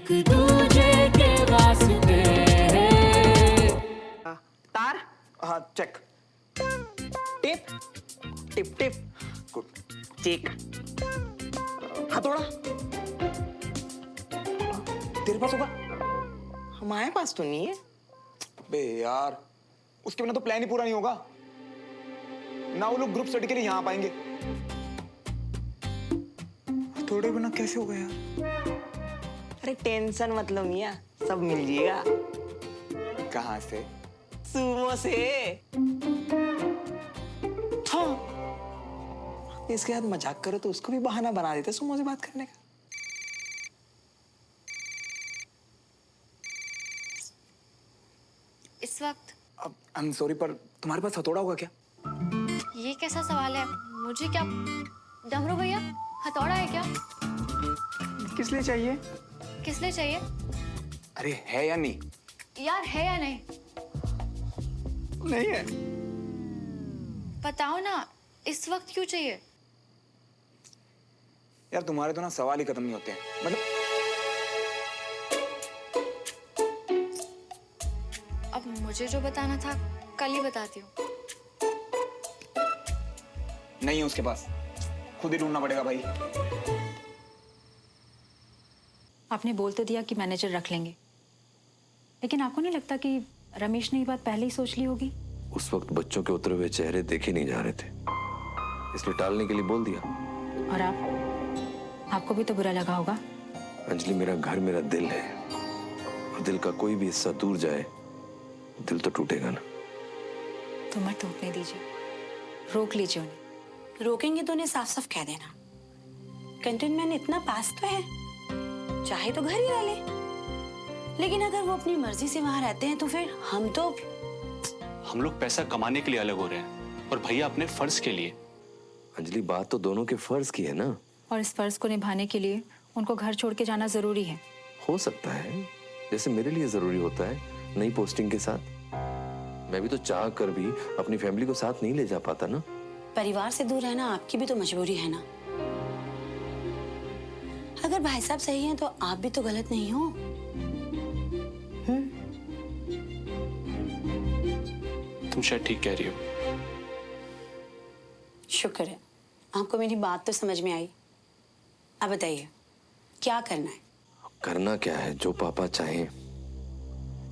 एक दूजे के वास्ते। तार, हाँ check. Tip tip tip, good, check. हथौड़ा तेरे पास होगा, हमारे पास तो नहीं है। बे यार, उसके बिना तो प्लान ही पूरा नहीं होगा ना। वो लोग ग्रुप स्टडी के लिए यहाँ पाएंगे। थोड़े बिना कैसे होगा यार? अरे टेंशन मतलब मियाँ, सब मिल जाएगा। कहाँ से? सुमो से। हाँ, इसके साथ मजाक करो तो उसको भी बहाना बना देते सुमो से बात करने का। इस वक्त? अब आई एम सॉरी, पर तुम्हारे पास हथौड़ा होगा क्या? ये कैसा सवाल है? मुझे क्या? डमरू भैया, हथौड़ा है क्या? किस लिए चाहिए? किस लिए चाहिए? अरे है या नहीं? यार है या नहीं? नहीं है। बताओ ना, इस वक्त क्यों चाहिए? यार तुम्हारे तो ना सवाल ही खत्म नहीं होते हैं। मतलब अब मुझे जो बताना था कल ही बताती हूँ। नहीं है उसके पास, खुद ही ढूंढना पड़ेगा भाई। आपने बोल तो दिया कि मैनेजर रख लेंगे, लेकिन आपको नहीं लगता कि रमेश ने ये बात पहले ही सोच ली होगी? उस वक्त बच्चों के उतरे हुए चेहरे देखे नहीं जा रहे थे, इसलिए टालने के लिए बोल दिया। और आपको भी तो बुरा लगा होगा। अंजलि, मेरा घर मेरा दिल है, और दिल का कोई भी हिस्सा दूर जाए दिल तो टूटेगा ना। तो मत टूटने दीजिए, रोक लीजिए उन्हें। रोकेंगे तो उन्हें साफ साफ कह देना, कंटेनमेंट इतना पास तो है, चाहे तो घर ही रह ले। लेकिन अगर वो अपनी मर्जी से वहां रहते हैं तो फिर हम लोग पैसा कमाने के लिए अलग हो रहे हैं और भैया अपने फर्ज के लिए। अंजलि, बात तो दोनों के फर्ज की है ना। और इस फर्ज को निभाने के लिए उनको घर छोड़ के जाना जरूरी है। हो सकता है, जैसे मेरे लिए जरूरी होता है नई पोस्टिंग के साथ। मैं भी तो चाह कर भी अपनी फैमिली को साथ नहीं ले जा पाता ना। परिवार से दूर रहना आपकी भी तो मजबूरी है ना। अगर भाई साहब सही हैं तो आप भी तो गलत नहीं हो। तुम शायद ठीक कह रही हो। शुक्र है, आपको मेरी बात तो समझ में आई। अब बताइए क्या करना है? करना क्या है, जो पापा चाहें।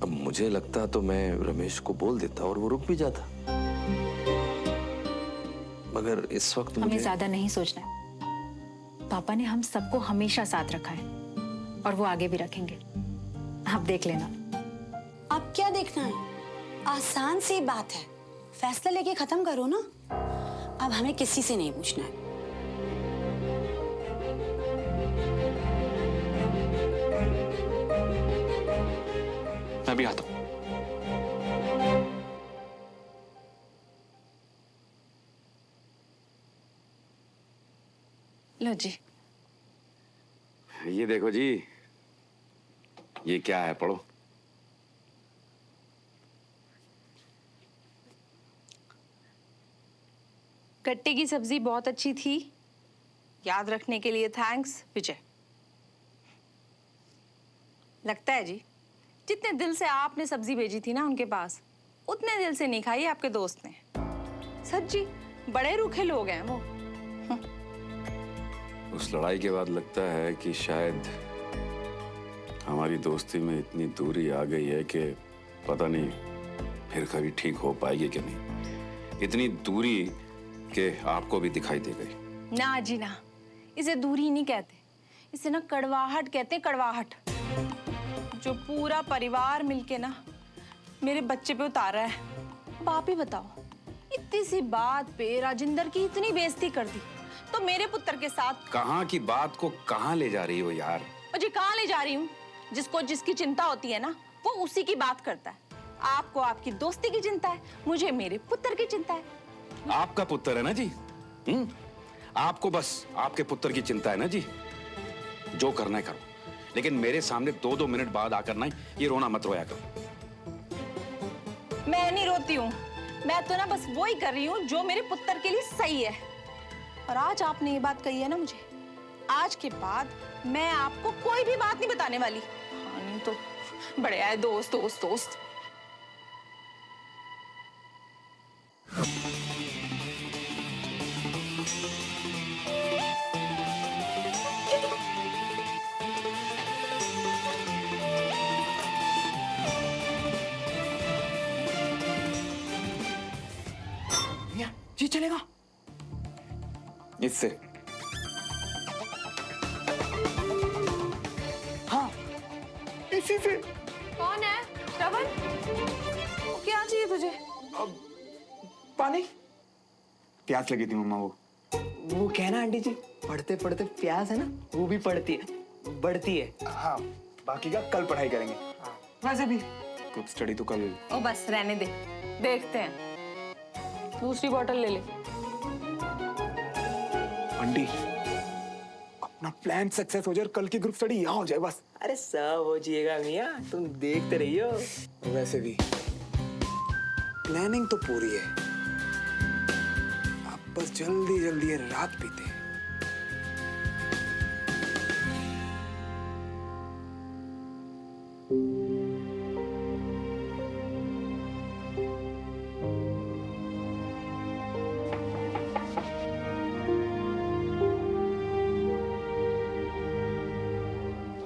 अब मुझे लगता तो मैं रमेश को बोल देता और वो रुक भी जाता, मगर इस वक्त हमें मुझे ज्यादा नहीं सोचना है। पापा ने हम सबको हमेशा साथ रखा है और वो आगे भी रखेंगे। आप देख लेना। आप क्या देखना है? आसान सी बात है, फैसला लेके खत्म करो ना। अब हमें किसी से नहीं पूछना है। मैं भी आता हूँ। लो जी। ये देखो जी, ये क्या है, पढ़ो। गट्टे की सब्जी बहुत अच्छी थी, याद रखने के लिए थैंक्स विजय। लगता है जी, जितने दिल से आपने सब्जी भेजी थी ना उनके पास, उतने दिल से नहीं खाई आपके दोस्त ने। सच्ची बड़े रूखे लोग हैं वो। उस लड़ाई के बाद लगता है कि शायद हमारी दोस्ती में इतनी दूरी आ गई है कि पता नहीं फिर कभी ठीक हो पाएगी कि नहीं। इतनी दूरी कि आपको भी दिखाई दे गई। ना जी ना, इसे दूरी नहीं कहते, इसे ना कड़वाहट कहते हैं, कड़वाहट। जो पूरा परिवार मिलके ना मेरे बच्चे पे उतारा है। अब आप ही बताओ, इतनी सी बात पे राजिंदर की इतनी बेइज्जती कर दी, तो मेरे पुत्र के साथ कहाँ की बात को कहाँ ले जा रही हो यार? जी कहाँ ले जा रही हूँ? जिसको जिसकी चिंता होती है ना, वो उसी की बात करता है। आपको आपकी दोस्ती की चिंता है, मुझे मेरे पुत्र की चिंता है। आपका पुत्र है ना जी? आपको बस आपके पुत्र की चिंता है ना जी? जो करना है करो, लेकिन मेरे सामने 2-2 मिनट बाद आकर ना ये रोना मत रोया करो। मैं नहीं रोती हूँ, मैं तो ना बस वो ही कर रही हूँ जो मेरे पुत्र के लिए सही है। और आज आपने ये बात कही है ना मुझे, आज के बाद मैं आपको कोई भी बात नहीं बताने वाली। हाँ, नहीं तो बड़े आए दोस्त दोस्त दोस्त। ये चलेगा इससे। हाँ, इसी से। कौन है? श्रवण? क्या चाहिए तुझे? पानी। प्यास लगी थी मम्मा। वो कहना आंटी जी, पढ़ते पढ़ते प्यास है ना, वो भी पढ़ती है, बढ़ती है। हाँ, बाकी का कल पढ़ाई करेंगे। वैसे भी ग्रुप स्टडी तो कल। ओ बस रहने दे, देखते हैं। दूसरी बोतल ले ले। आंटी, अपना प्लान सक्सेस हो जाए और कल की ग्रुप स्टडी यहाँ हो जाए बस। अरे सब हो जाएगा मियाँ, तुम देखते रहियो। वैसे भी प्लानिंग तो पूरी है, आप बस जल्दी जल्दी रात बीते।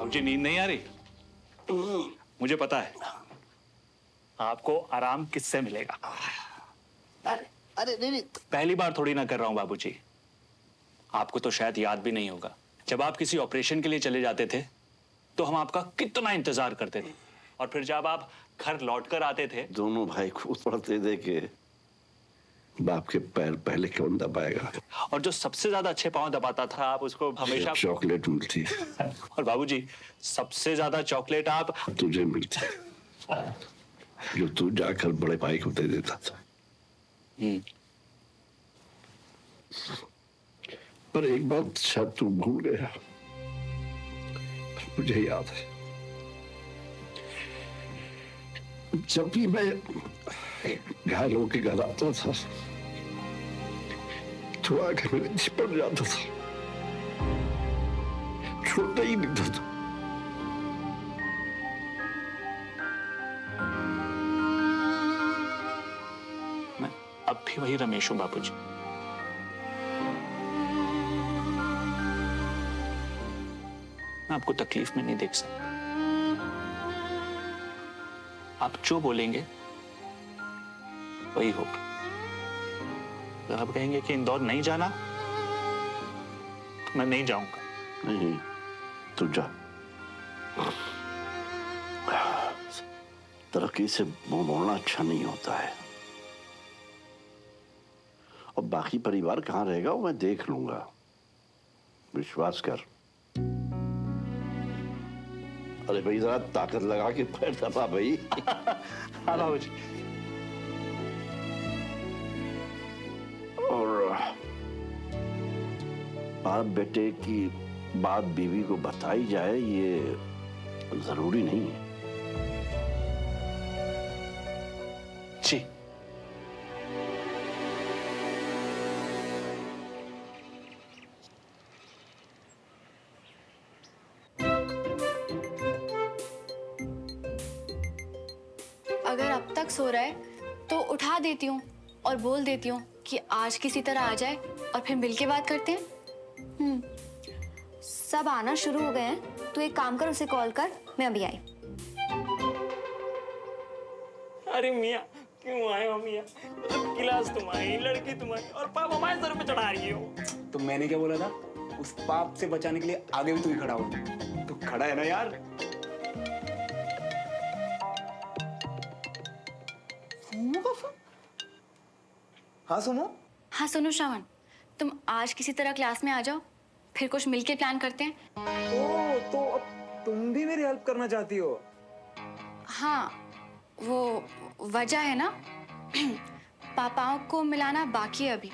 मुझे नींद नहीं आ रही? मुझे पता है आपको आराम किससे मिलेगा। अरे अरे नहीं। पहली बार थोड़ी ना कर रहा हूं बाबूजी। आपको तो शायद याद भी नहीं होगा, जब आप किसी ऑपरेशन के लिए चले जाते थे तो हम आपका कितना इंतजार करते थे, और फिर जब आप घर लौटकर आते थे। दोनों भाई कूद पड़ते थे कि बाप के पैर पहले कौन दबाएगा, और जो सबसे ज्यादा अच्छे पांव दबाता था आप उसको हमेशा चॉकलेट मिलती है। और बाबूजी सबसे ज्यादा चॉकलेट आप तुझे मिलती है, जो तू जाकर बड़े भाई को दे देता था। पर एक बात शायद तू भूल गया, मुझे याद है। जब भी मैं घायल होके घर आता था तो आकर मेरे चिपट जाता था, छोड़ता ही नहीं था। मैं अब भी वही रमेश हूं बाबूजी। मैं आपको तकलीफ में नहीं देख सकता। आप जो बोलेंगे वही होगा। अगर आप कहेंगे कि इंदौर नहीं जाना तो मैं नहीं जाऊंगा। नहीं, तू जा। तरक्की से मुंह मोड़ना अच्छा नहीं होता है। और बाकी परिवार कहाँ रहेगा वो मैं देख लूंगा, विश्वास कर। अरे भाई जरा ताकत लगा के पैर दबा भाई। हाँ बाबूजी। और बाप बेटे की बात बीवी को बताई जाए ये जरूरी नहीं है। जी। अगर अब तक सो रहा है तो उठा देती हूँ और बोल देती हूँ कि आज किसी तरह आ जाए और फिर मिलके बात करते हैं। सब आना शुरू हो गए हैं, तू एक काम कर, उसे कॉल कर, मैं अभी आई। अरे मियाँ क्यों आए हो मियाँ? क्लास तुम्हारी, लड़की तुम्हारी, और पाप हमारे सर पे चढ़ा रही हो। तो मैंने क्या बोला था, उस पाप से बचाने के लिए आगे भी तू ही खड़ा हो। तू खड़ा है ना यार। हाँ सुनो। हाँ सुनो श्रवण, तुम आज किसी तरह क्लास में आ जाओ, फिर कुछ मिलके प्लान करते हैं। ओ, तो अब तुम भी मेरी हेल्प करना चाहती हो? हाँ, वो वजह है ना, पापाओं को मिलाना बाकी है अभी।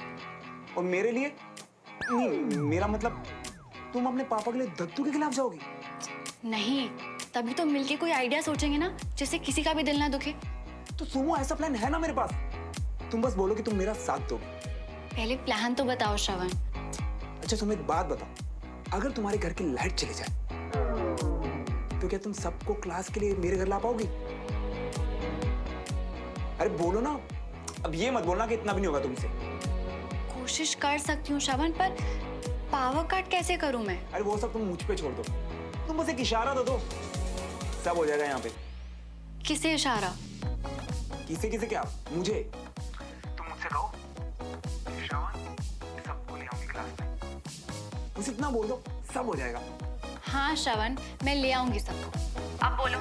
और मेरे लिए? नहीं, मेरा मतलब तुम अपने पापा के लिए दत्तू के खिलाफ जाओगी? नहीं, तभी तो मिलके कोई आइडिया सोचेंगे ना, जिससे किसी का भी दिल ना दुखे। तो सुनो, ऐसा प्लान है ना मेरे पास, तुम बस बोलो कि तुम मेरा साथ दोगे। पहले प्लान तो बताओ श्रवण। अच्छा तुम एक बात बताओ, अगर तुम्हारे घर की लाइट चली जाए तो क्या तुम सबको क्लास के लिए मेरे घर ला पाओगी? अरे बोलो ना, अब ये मत बोलना कि इतना भी नहीं होगा तुमसे। कोशिश कर सकती हूँ श्रवण, पर पावर कट कैसे करूँ मैं? अरे वो सब तुम मुझ पे छोड़ दो, तुम बस एक इशारा दो, सब हो जाएगा यहाँ पे। किसे इशारा? किसे किसे क्या? मुझे। तुम मुझसे कहो श्रवण, सबको ले आऊंगी क्लास में, बस इतना बोल दो, सब हो जाएगा। हाँ श्रवण, मैं ले आऊंगी सबको। अब बोलो।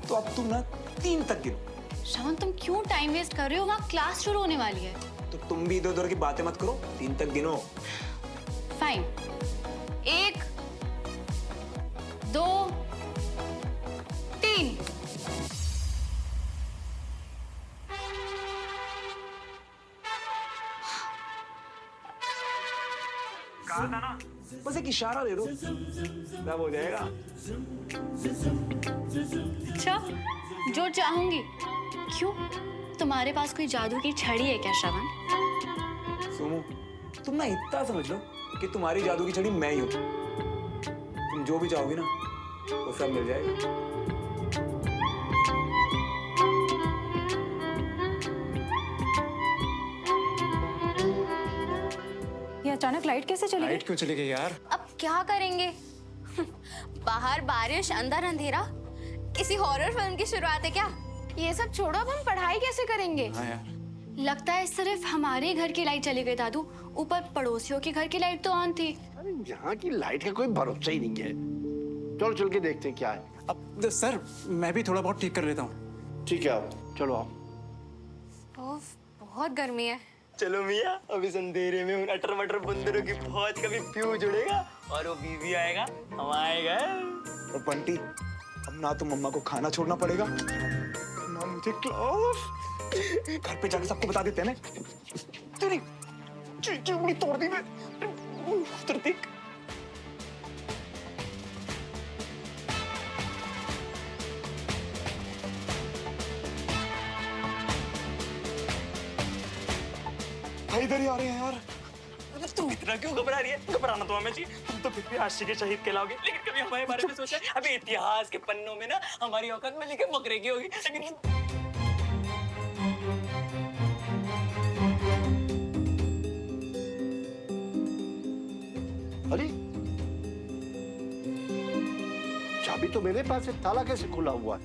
तो अब तुम ना 3 तक गिनो। श्रवण, तुम क्यों टाइम वेस्ट कर रहे हो? वहाँ क्लास शुरू होने वाली है। तो तुम भी इधर उधर की बातें मत करो, 3 तक गिनो। फाइन। 1 2 3। कहा था ना, बस एक इशारा दे दो, सब हो जाएगा। अच्छा, जो चाहूंगी। क्यों, तुम्हारे पास कोई जादू की छड़ी है क्या श्रवण? सुमो, तुम ना इतना समझ लो कि तुम्हारी जादू की छड़ी मैं ही हूं। तुम जो भी चाहोगी ना, वो सब मिल जाएगा। ये अचानक लाइट कैसे चली गई? लाइट क्यों चली गई यार? अब क्या करेंगे? बाहर बारिश, अंदर अंधेरा। किसी हॉरर फिल्म की शुरुआत है क्या? ये सब छोड़ो, अब हम पढ़ाई कैसे करेंगे? हाँ यार। लगता है सिर्फ हमारे घर की लाइट चली गई दादू। ऊपर पड़ोसियों के घर की लाइट तो ऑन थी। अरे यहाँ की लाइट का कोई भरोसा ही नहीं है। चलो चल के देखते हैं क्या है। अब सर, मैं भी थोड़ा बहुत ठीक कर लेता हूँ। ठीक है, आप चलो आओ। ओफ, बहुत गर्मी है। चलो मियाँ, अभी इस अंधेरे में उन अटर मटर बंदरों की फौज का भी फ्यूज उड़ेगा और वो बीवी आएगा, हम आएगा। और बंटी, अब ना तो मम्मा को खाना छोड़ना पड़ेगा, ना मुझे क्लास। घर पे जाके सबको बता देते हैं ना, तेरी चिमड़ी तोड़ दी मैं। प्रतीक, भाई इधर ही आ रहे हैं यार। अरे तुम इतना क्यों घबरा रही है? घबराना तो हमें चाहिए, तुम तो फिर भी आशिक के शहीद कहलाओगे। लेकिन कभी हमारे बारे में सोचा है? अभी इतिहास के पन्नों में ना हमारी औकात में लिखे बकरे की होगी, लेकिन अरे चाबी तो मेरे पास है, ताला कैसे खुला हुआ है?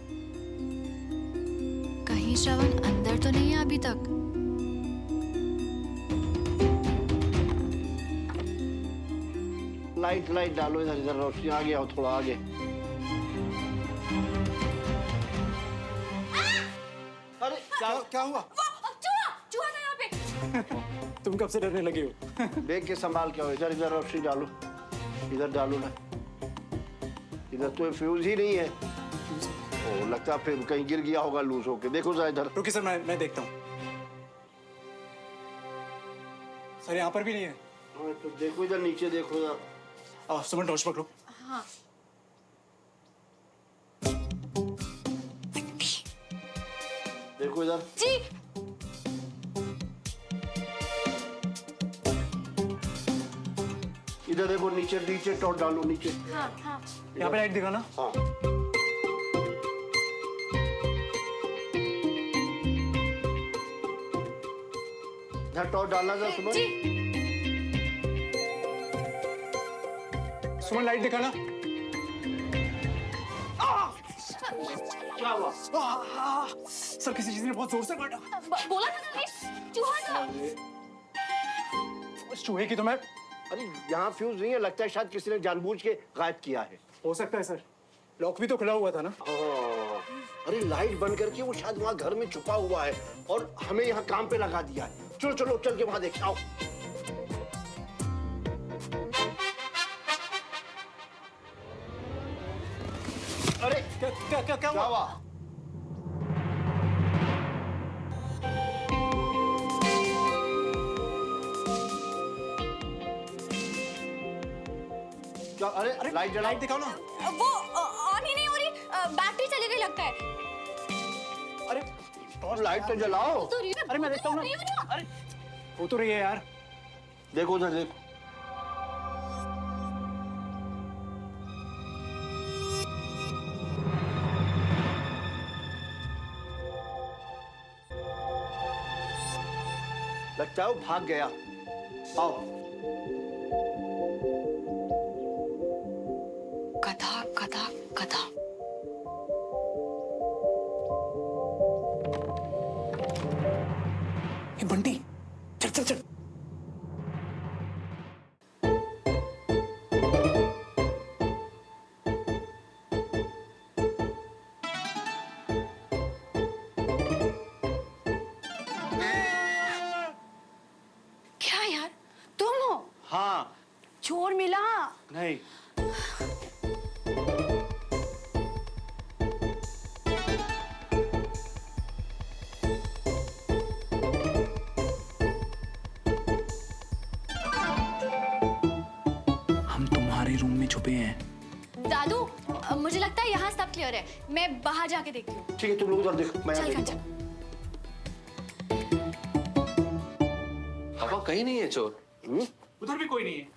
कहीं श्रवण अंदर तो नहीं है अभी तक? लाइट लाइट डालो इधर, इधर रोशनी आ गया हो, थोड़ा आगे। अरे क्या हुआ? चूहा था यहाँ पे। तुम कब से डरने लगे हो? देख के संभाल के आओ, इधर इधर रोशनी डालो, इधर डालो ना, इधर तो फ्यूज ही नहीं है। ओ, लगता है फिर कहीं गिर गया होगा लूज होके। देखो जरा इधर। रुकिए सर, मैं देखता हूँ। सर यहाँ पर भी नहीं है। हाँ, तो देखो इधर नीचे, देखो इधर। सुमन टॉर्च पकड़ो। हाँ। देखो इधर। जी। इधर देखो, नीचे नीचे टॉर्च डालो, नीचे। हाँ हाँ। यहाँ पे लाइट दिखाना। हाँ। इधर टॉर्च डालना जरा सुमन। जी। सुमन लाइट दिखाना। क्या हुआ? सर किसी चीज ने बहुत जोर से काटा। बोला था ना, चूहा था। उस चूहे की तो मैं। अरे यहाँ फ्यूज नहीं है, लगता है शायद किसी ने जानबूझ के गायब किया है। हो सकता है सर, लॉक भी तो खुला हुआ था ना। हाँ। अरे लाइट बंद करके वो शायद वहाँ घर में छुपा हुआ है और हमें यहाँ काम पे लगा दिया है। चलो चलो चल के वहाँ देख आओ। अरे क्या हुआ? क्या? अरे लाइट जलाओ। लाइट दिखाओ ना। वो ऑन ही नहीं हो रही, बैटरी चली गई लगता है। अरे लाइट तो जलाओ। तो रही है। अरे मैं देखता हूँ ना। अरे वो तो रही है यार। देखो उधर देखो। लगता है वो भाग गया। आओ। गधा गधा गधा। ए बंटी, चल चल चल। क्या यार, तुम हो? हाँ। चोर मिला? नहीं। हम तुम्हारे रूम में छुपे हैं। दादू, मुझे लगता है यहाँ सब क्लियर है। मैं बाहर जाके देखती हूँ। ठीक है, तुम लोग उधर देखो, मैं यहाँ चल देखता चल। हूँ। पापा कहीं नहीं है चोर। उधर भी कोई नहीं है।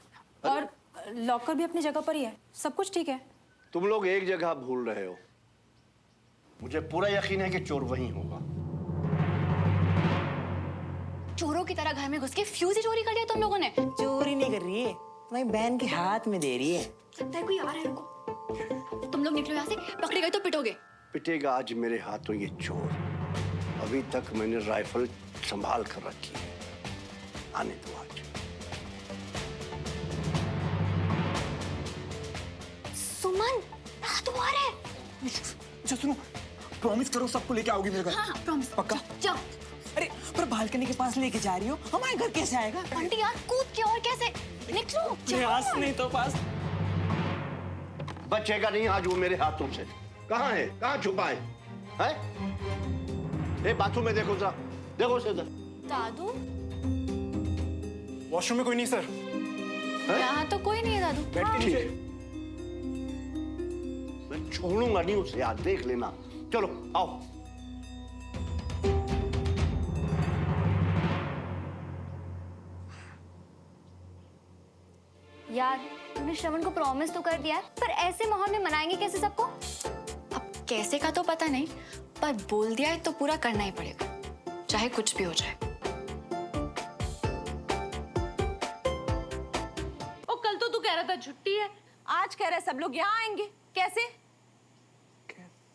और लॉकर भी अपनी जगह पर ही है, सब कुछ ठीक है। तुम लोग एक जगह भूल रहे हो। मुझे पूरा यकीन है कि चोर वहीं होगा। चोरों की तरह घर में घुस के फ्यूज ही चोरी कर लिया तुम लोगों ने। चोरी नहीं कर रही है, तुम्हारी बहन के हाथ में दे रही है। लगता है कोई आ रहा है, रुको। तुम लोग निकलो यहाँ से, पकड़े गए तो पिटोगे। पिटेगा आज मेरे हाथों ये चोर। अभी तक मैंने राइफल संभाल कर रखी है, आने दो आज। सुमन, दादू आ रहे हैं। अच्छा सुनो, प्रॉमिस करो सबको लेके आओगी मेरे घर। हाँ प्रॉमिस। पक्का? जाओ। अरे पर बालकनी के पास लेके जा रही हो, हमारे घर कैसे आएगा? आंटी यार, कूद के और कैसे? निकलो। प्रयास नहीं तो पास। बचेगा नहीं आज वो मेरे हाथों से। कहाँ है, कहाँ छुपा है? ए, बाथरूम में देखो जरा, देखो उसे इधर। दादू, वॉशरूम में कोई नहीं सर। यहाँ तो कोई नहीं है दादू। बैठ के नीचे। मैं छोड़ूंगा नहीं उसे यार, देख लेना। चलो आओ। यार, तुमने श्रवण को प्रॉमिस तो कर दिया है, पर ऐसे माहौल में मनाएंगे कैसे सबको? अब कैसे का तो पता नहीं, पर बोल दिया है तो पूरा करना ही पड़ेगा, चाहे कुछ भी हो जाए। ओ कल तो तू कह रहा था छुट्टी है, आज कह रहा है सब लोग यहाँ आएंगे, कैसे?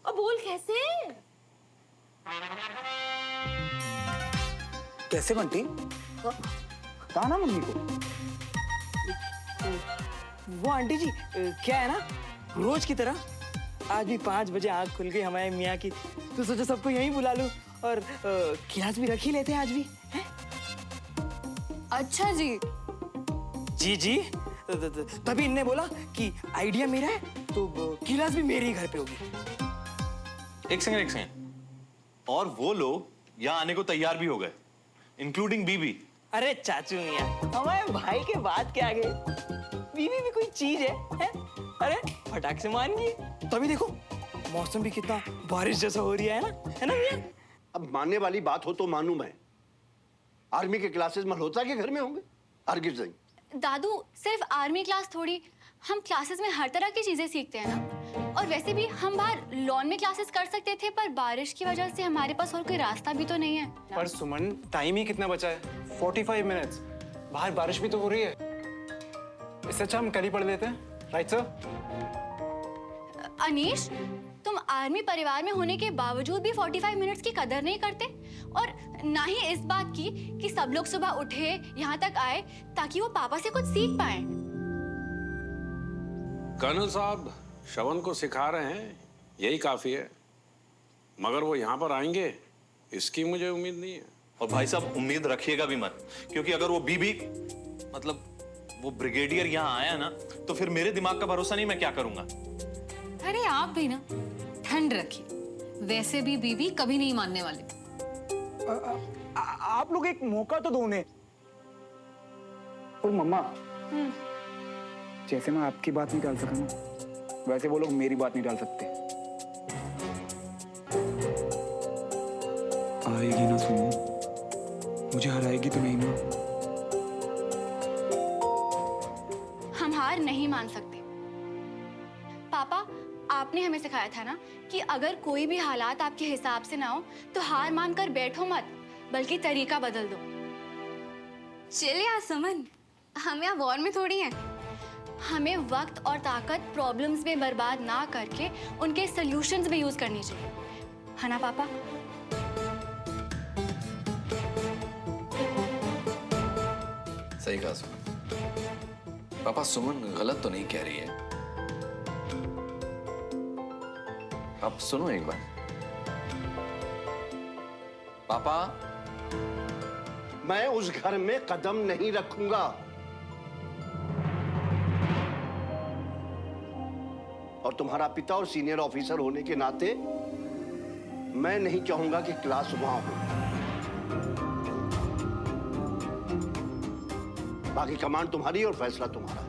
ओ बोल कैसे? कैसे बंटी? कहा ना मम्मी को। वो आंटी जी, क्या है ना, रोज की तरह आज भी 5 बजे आंख खुल गई हमारे मियाँ की, तो सोचा सबको यहीं बुला लूं और क्लास भी रख ही लेते हैं आज भी, हैं? अच्छा जी। जी तभी इनने बोला कि आइडिया मेरा है तो क्लास भी मेरे ही घर पे होगी। एक सेकंड। और वो लोग यहाँ आने को तैयार भी हो गए, इंक्लूडिंग बीबी। अरे चाचू मियाँ, हमारे भाई के बात के आगे बीवी भी कोई चीज है? अरे फटाक से मान गई। तभी देखो मौसम भी कितना बारिश जैसा हो रही है ना मियाँ? अब मानने वाली बात हो तो मानूं मैं। आर्मी के क्लासेस मल्होत्रा के घर में होंगे? हरगिज़ नहीं। दादू, सिर्फ आर्मी क्लास थोड़ी, हम क्लासेस में हर तरह की चीजें सीखते हैं ना। और वैसे भी हम बाहर लॉन में क्लासेस कर सकते थे, पर बारिश की वजह से हमारे पास और कोई रास्ता भी तो नहीं है। पर सुमन, टाइम ही कितना बचा है? 45 मिनट्स। बाहर बारिश भी तो हो रही है। इससे अच्छा हम कल ही पढ़ लेते हैं, राइट सर? अनीश, तुम आर्मी परिवार में होने के बावजूद भी 45 मिनट्स की कदर नहीं करते, और ना ही इस बात की कि सब लोग सुबह उठे यहाँ तक आए ताकि वो पापा से कुछ सीख पाए। कर्नल साहब श्रवण को सिखा रहे हैं, यही काफी है। मगर वो यहाँ पर आएंगे इसकी मुझे उम्मीद नहीं है। और भाई साहब उम्मीद रखिएगा भी मत, क्योंकि अगर वो बीबी मतलब वो ब्रिगेडियर यहाँ आया ना, तो फिर मेरे दिमाग का भरोसा नहीं, मैं क्या करूंगा। अरे आप भी ना ठंड रखिए, वैसे भी बीबी कभी नहीं मानने वाले। आप लोग एक मौका तो दो उन्हें। और मम्मा, जैसे मैं आपकी बात नहीं डाल सका ना, वैसे वो लोग मेरी बात नहीं डाल सकते। आएगी ना सुनो, मुझे हराएगी तो नहीं ना? हम हार नहीं मान सकते। पापा, आपने हमें सिखाया था ना कि अगर कोई भी हालात आपके हिसाब से ना हो तो हार मानकर बैठो मत, बल्कि तरीका बदल दो। चिल यार सुमन, हम यहाँ वॉर में थोड़ी हैं। हमें वक्त और ताकत प्रॉब्लम्स में बर्बाद ना करके उनके सॉल्यूशंस में यूज करनी चाहिए, है ना पापा? सही कहा सुमन। पापा सुमन गलत तो नहीं कह रही है। आप सुनो एक बार। पापा, मैं उस घर में कदम नहीं रखूंगा और तुम्हारा पिता और सीनियर ऑफिसर होने के नाते मैं नहीं चाहूंगा कि क्लास वहां हो। बाकी कमांड तुम्हारी और फैसला तुम्हारा।